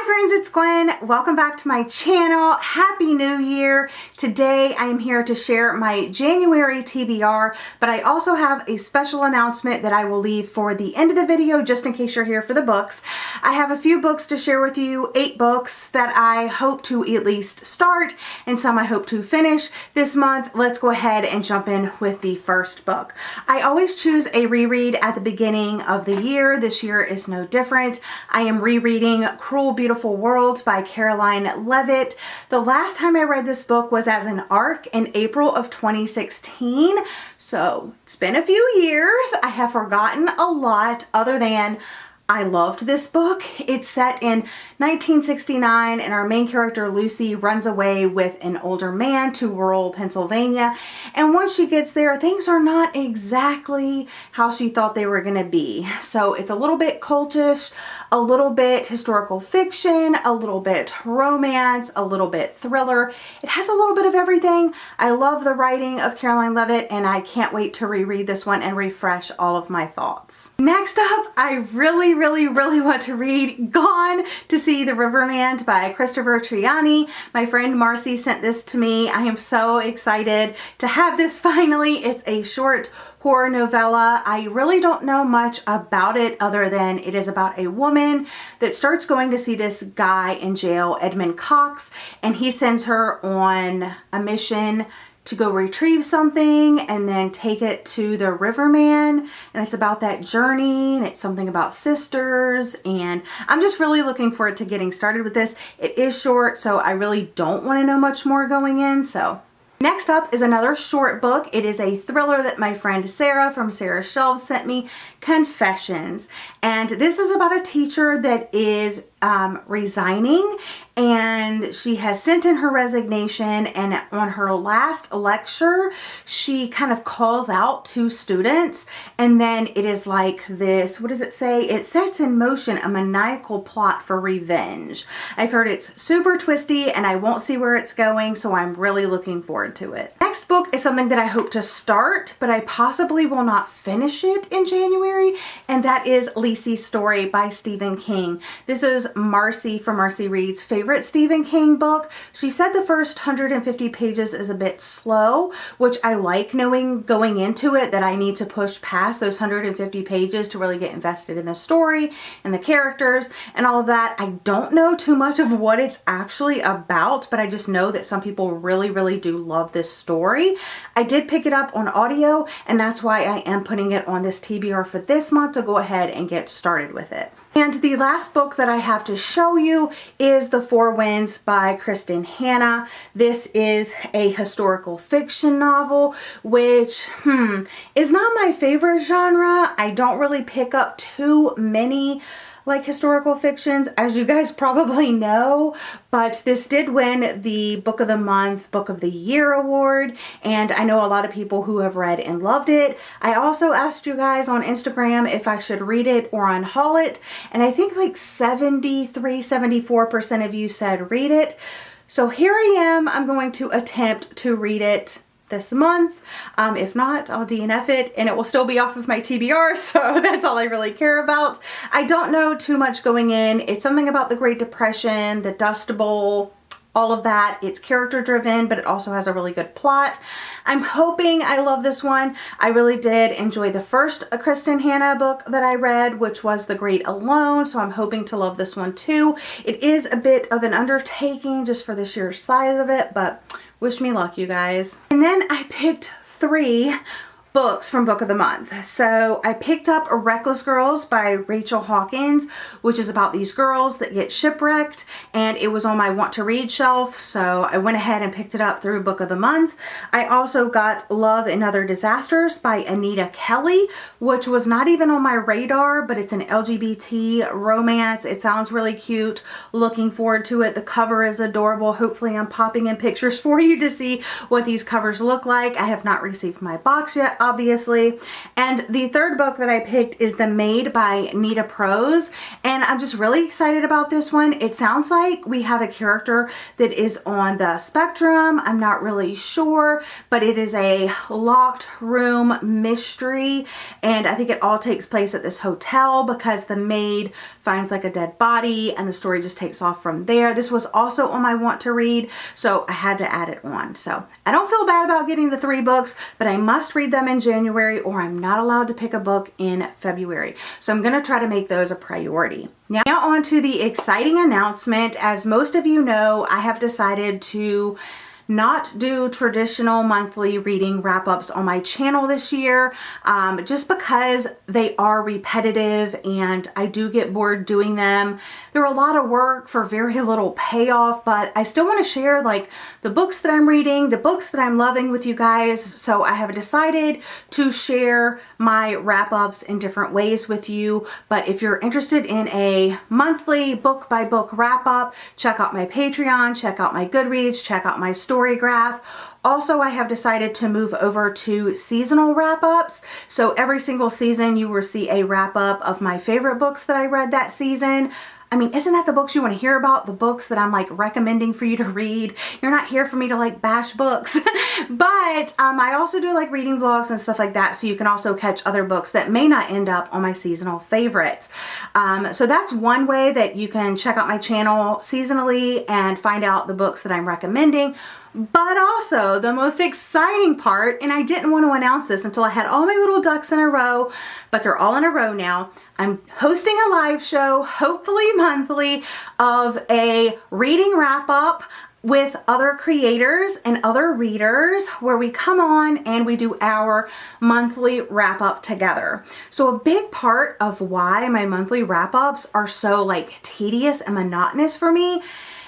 friends, it's Gwen. Welcome back to my channel. Happy New Year. Today I am here to share my January TBR, but I also have a special announcement that I will leave for the end of the video just in case you're here for the books. I have a few books to share with you, 8 books that I hope to at least start and some I hope to finish this month. Let's go ahead and jump in with the first book. I always choose a reread at the beginning of the year. This year is no different. I am rereading Cruel Beautiful Worlds by Caroline Leavitt. The last time I read this book was as an ARC in April of 2016. So it's been a few years. I have forgotten a lot other than I loved this book. It's set in 1969 and our main character Lucy runs away with an older man to rural Pennsylvania, and once she gets there things are not exactly how she thought they were gonna be. So it's a little bit cultish, a little bit historical fiction, a little bit romance, a little bit thriller. It has a little bit of everything. I love the writing of Caroline Leavitt and I can't wait to reread this one and refresh all of my thoughts. Next up, I really want to read Gone to See the Riverband by Christopher Triani. My friend Marcy sent this to me. I am so excited to have this finally. It's a short horror novella. I really don't know much about it other than it is about a woman that starts going to see this guy in jail, Edmund Cox, and he sends her on a mission to go retrieve something and then take it to the Riverman, and it's about that journey and it's something about sisters, and I'm just really looking forward to getting started with this. It is short, so I really don't want to know much more going in. So next up is another short book. It is a thriller that my friend Sarah from Sarah's Shelves sent me, Confessions. And this is about a teacher that is resigning, and she has sent in her resignation, and on her last lecture she kind of calls out to students, and then it is like this, what does it say? It sets in motion a maniacal plot for revenge. I've heard it's super twisty and I won't see where it's going, so I'm really looking forward to it. Next book is something that I hope to start, but I possibly will not finish it in January, and that is Lisey's Story by Stephen King. This is Marcy from Marcy Reads' favorite Stephen King book. She said the first 150 pages is a bit slow, which I like, knowing going into it that I need to push past those 150 pages to really get invested in the story and the characters and all of that. I don't know too much of what it's actually about, but I just know that some people really do love this story. I did pick it up on audio, and that's why I am putting it on this TBR for this month to go ahead and get started with it. And the last book that I have to show you is The Four Winds by Kristin Hannah. This is a historical fiction novel, which is not my favorite genre. I don't really pick up too many like historical fictions, as you guys probably know, but this did win the Book of the Month, Book of the Year award, and I know a lot of people who have read and loved it. I also asked you guys on Instagram if I should read it or unhaul it, and I think like 74% of you said read it. So here I am. I'm going to attempt to read it this month. If not, I'll DNF it and it will still be off of my TBR, so that's all I really care about. I don't know too much going in. It's something about the Great Depression, the Dust Bowl, all of that. It's character driven, but it also has a really good plot. I'm hoping I love this one. I really did enjoy the first Kristin Hannah book that I read, which was The Great Alone, so I'm hoping to love this one too. It is a bit of an undertaking just for the sheer size of it, but wish me luck, you guys. And then I picked 3 books from Book of the Month. So I picked up Reckless Girls by Rachel Hawkins, which is about these girls that get shipwrecked, and it was on my want to read shelf, so I went ahead and picked it up through Book of the Month. I also got Love and Other Disasters by Anita Kelly, which was not even on my radar, but it's an LGBT romance. It sounds really cute. Looking forward to it. The cover is adorable. Hopefully I'm popping in pictures for you to see what these covers look like. I have not received my box yet obviously. And the third book that I picked is The Maid by Anita Prose, and I'm just really excited about this one. It sounds like we have a character that is on the spectrum. I'm not really sure, but it is a locked room mystery, and I think it all takes place at this hotel because the maid finds like a dead body and the story just takes off from there. This was also on my want to read, so I had to add it on. So I don't feel bad about getting the 3 books, but I must read them in January or I'm not allowed to pick a book in February. So I'm going to try to make those a priority. Now on to the exciting announcement. As most of you know, I have decided to not do traditional monthly reading wrap-ups on my channel this year, just because they are repetitive and I do get bored doing them. They're a lot of work for very little payoff, but I still want to share like the books that I'm reading, the books that I'm loving with you guys. So I have decided to share my wrap-ups in different ways with you. But if you're interested in a monthly book by book wrap-up, check out my Patreon, check out my Goodreads, check out my Storygraph. Also, I have decided to move over to seasonal wrap-ups. So every single season you will see a wrap-up of my favorite books that I read that season. I mean, isn't that the books you want to hear about? The books that I'm like recommending for you to read. You're not here for me to like bash books. But I also do like reading vlogs and stuff like that. So you can also catch other books that may not end up on my seasonal favorites. So that's one way that you can check out my channel seasonally and find out the books that I'm recommending. But also the most exciting part, and I didn't want to announce this until I had all my little ducks in a row, but they're all in a row now. I'm hosting a live show, hopefully monthly, of a reading wrap up with other creators and other readers where we come on and we do our monthly wrap up together. So a big part of why my monthly wrap ups are so like tedious and monotonous for me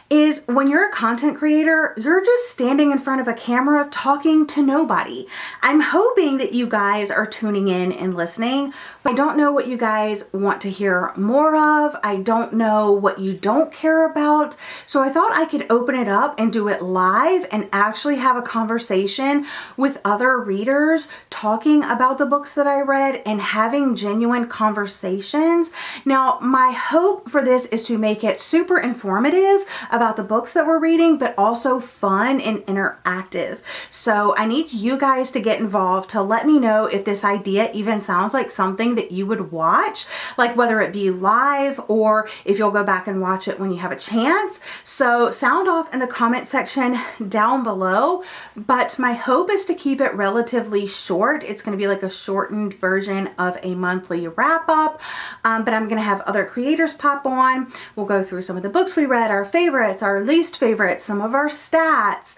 is when you're a content creator, you're just standing in front of a camera talking to nobody. I'm hoping that you guys are tuning in and listening, but I don't know what you guys want to hear more of. I don't know what you don't care about. So I thought I could open it up and do it live and actually have a conversation with other readers talking about the books that I read and having genuine conversations. Now, my hope for this is to make it super informative about the books that we're reading, but also fun and interactive. So I need you guys to get involved to let me know if this idea even sounds like something that you would watch, like whether it be live or if you'll go back and watch it when you have a chance. So sound off in the comment section down below, but my hope is to keep it relatively short. It's going to be like a shortened version of a monthly wrap up, but I'm going to have other creators pop on. We'll go through some of the books we read, our favorites, our least favorites, some of our stats,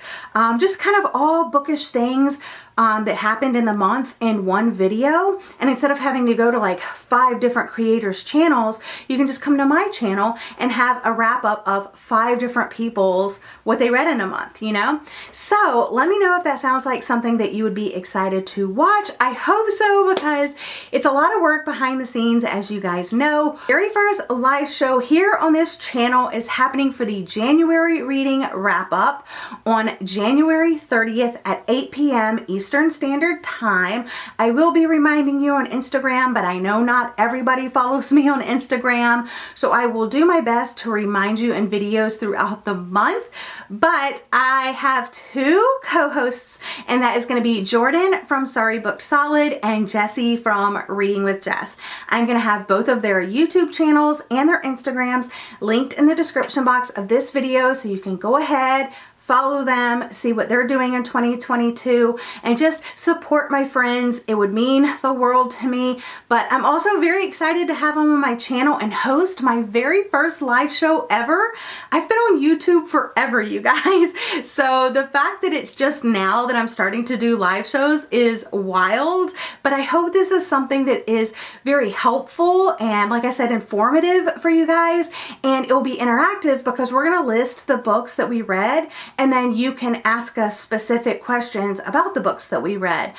just kind of all bookish things that happened in the month in one video. And instead of having to go to like 5 different creators' channels, you can just come to my channel and have a wrap up of 5 different people's what they read in a month, you know? So let me know if that sounds like something that you would be excited to watch. I hope so, because it's a lot of work behind the scenes, as you guys know. Very first live show here on this channel is happening for the January reading wrap up on January 30th at 8 p.m. Eastern Standard Time. I will be reminding you on Instagram, but I know not everybody follows me on Instagram, so I will do my best to remind you in videos throughout the month. But I have 2 co-hosts, and that is going to be Jordan from Sorry Booked Solid and Jessie from Reading with Jess. I'm going to have both of their YouTube channels and their Instagrams linked in the description box of this video, so you can go ahead, follow them, see what they're doing in 2022, and just support my friends. It would mean the world to me. But I'm also very excited to have them on my channel and host my very first live show ever. I've been on YouTube forever, you guys. So the fact that it's just now that I'm starting to do live shows is wild. But I hope this is something that is very helpful and, like I said, informative for you guys. And it will be interactive because we're going to list the books that we read, and then you can ask us specific questions about the books that we read.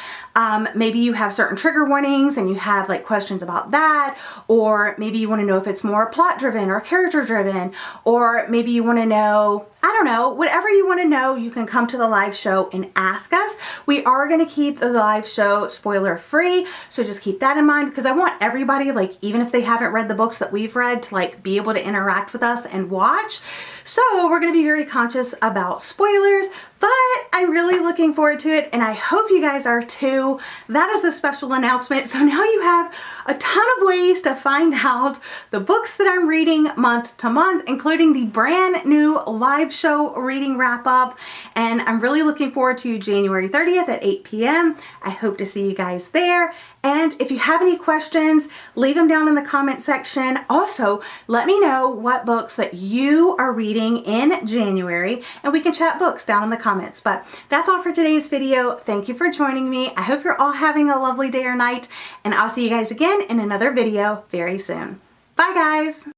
Maybe you have certain trigger warnings and you have like questions about that, or maybe you want to know if it's more plot driven or character driven, or maybe you want to know I don't know, whatever you want to know, you can come to the live show and ask us. We are going to keep the live show spoiler free, so just keep that in mind, because I want everybody, like, even if they haven't read the books that we've read, to like be able to interact with us and watch. So we're going to be very conscious about spoilers, but I'm really looking forward to it, and I hope you guys are too. That is a special announcement. So now you have a ton of ways to find out the books that I'm reading month to month, including the brand new live show reading wrap up. And I'm really looking forward to January 30th at 8 p.m. I hope to see you guys there. And if you have any questions, leave them down in the comment section. Also, let me know what books that you are reading in January, and we can chat books down in the comments. But that's all for today's video. Thank you for joining me. I hope you're all having a lovely day or night, and I'll see you guys again in another video very soon. Bye, guys.